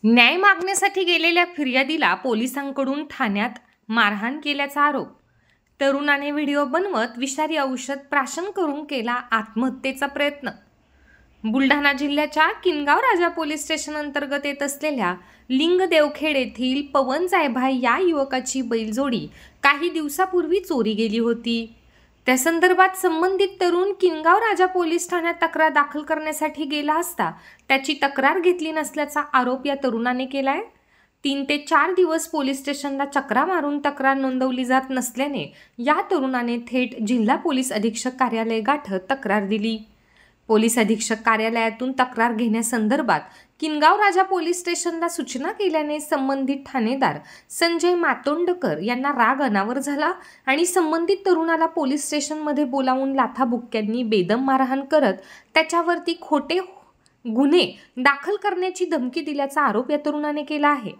न्याय मागण्यासाठी गेलेल्या फिर्यादीला पोलिसांकडून ठाण्यात मारहाण केल्याचा आरोप। तरुणाने व्हिडिओ बनवत विषारी औषध प्राशन करून केला आत्महत्येचा प्रयत्न। बुलढाणा जिल्ह्याच्या किनगाव राजा पोलीस स्टेशन अंतर्गत येत असलेल्या लिंगदेवखेड येथील पवन जायभाई या युवकाची बैलजोडी काही दिवसापूर्वी चोरी गेली होती। त्या संदर्भात संबंधित तरुण किनगाव राजा पोलीस ठाण्यात तक्रार दाखल करण्यासाठी गेला असता त्याची तक्रार घेतली नसल्याचा आरोप या तरुणाने केलाय। 3 ते 4 दिवस पोलीस स्टेशनला चक्रा मारून तक्रार नोंदवली जात नसल्याने या तरुणाने थेट जिल्हा पोलीस अधीक्षक कार्यालय गाठत तक्रार दिली। पोलीस अधीक्षक कार्यालयातून तक्रार घेण्यासंदर्भात किनगाव राजा पोलीस स्टेशनला सूचना केल्याने संबंधित ठाणेदार संजय मातोंडकर यांना राग अनावर झाला आणि संबंधित तरुणाला पोलीस स्टेशनमध्ये बोलावून लाथाबुक्क्यांनी बेदम मारहाण करत त्याच्यावरती खोटे गुन्हे दाखल करण्याची धमकी दिल्याचा आरोप या तरुणाने केला आहे।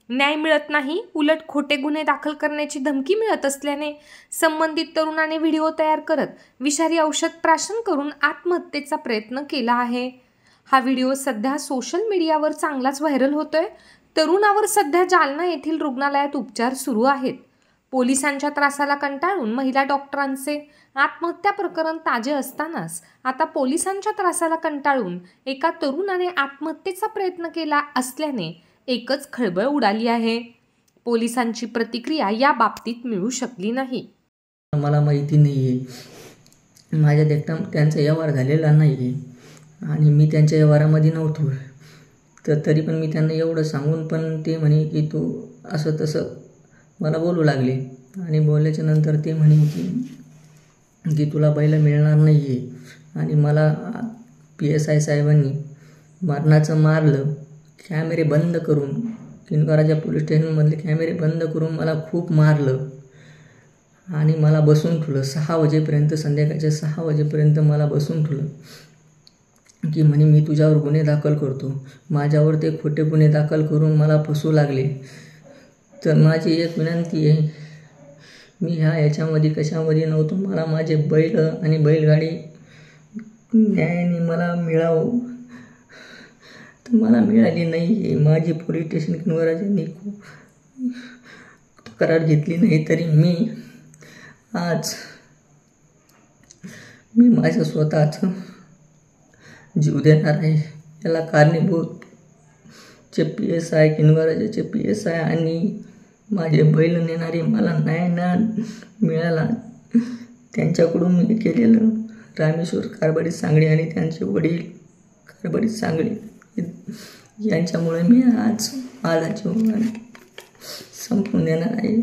न्याय मिळत नाही, उलट खोटे गुन्हे दाखल करण्याची धमकी मिळत असल्याने संबंधित तरुणाने व्हिडिओ तयार करत विषारी औषध प्राशन करून आत्महत्येचा प्रयत्न केला आहे। हा व्हिडिओ सध्या सोशल मीडियावर चांगलाच व्हायरल होतोय। तरुणावर सध्या जालना येथील रुग्णालयात उपचार सुरू आहेत। पोलिसांच्या त्रासाला कंटाळून महिला डॉक्टरांचे आत्महत्या प्रकरण ताजे असतानाच आता पोलिसांच्या त्रासाला कंटाळून एका तरुणाने आत्महत्येचा प्रयत्न केला असल्याने एकच खळबळ उडाली आहे। पोलिसांची प्रतिक्रिया या बाबतीत मिळू शकली नाही। मला माहिती नाहीये, माझ्या देखता त्यांचा व्यवहार झालेला नाहीये आणि मी त्यांच्या व्यवहारामध्ये नव्हतो। तरी पण मी त्यांना एवढं सांगून पण ते म्हणे की तू असं तसं मला बोलू लागले आणि बोलल्याच्या नंतर ते म्हणे की तुला बैल मिळणार नाहीये आणि मला PSI साहेबांनी मारणाचं मारलं। कॅमेरे बंद करून किनगाव राजा पोलीस स्टेशनमधले कॅमेरे बंद करून मला खूप मारलं आणि मला बसून ठेवलं 6 वाजेपर्यंत, संध्याकाळच्या 6 वाजेपर्यंत मला बसून ठेवलं की म्हणे मी तुझ्यावर गुन्हे दाखल करतो। माझ्यावर ते खोटे गुन्हे दाखल करून मला फसवू लागले। तर माझी एक विनंती आहे, मी याच्यामध्ये कशामध्ये नव्हतो, मला माझे बैल आणि बैलगाडी न्यायाने मला मिळावं तर मला मिळाली नाही आहे। माझी पोलीस स्टेशन किनगाव राजांनी खूप तक्रार घेतली नाही तरी मी आज माझं स्वतःचं जीव देणार आहे। याला कारणीभूत जे PSI किनगाव राजाचे PSI आणि माझे बैल नेणारे मला न्याय न मिळाला त्यांच्याकडून मी केलेलं रामेश्वर कारभारी सांगळे आणि त्यांचे वडील कारभारी सांगळे यांच्यामुळे मी आज माझा जीव संपून देणार आहे।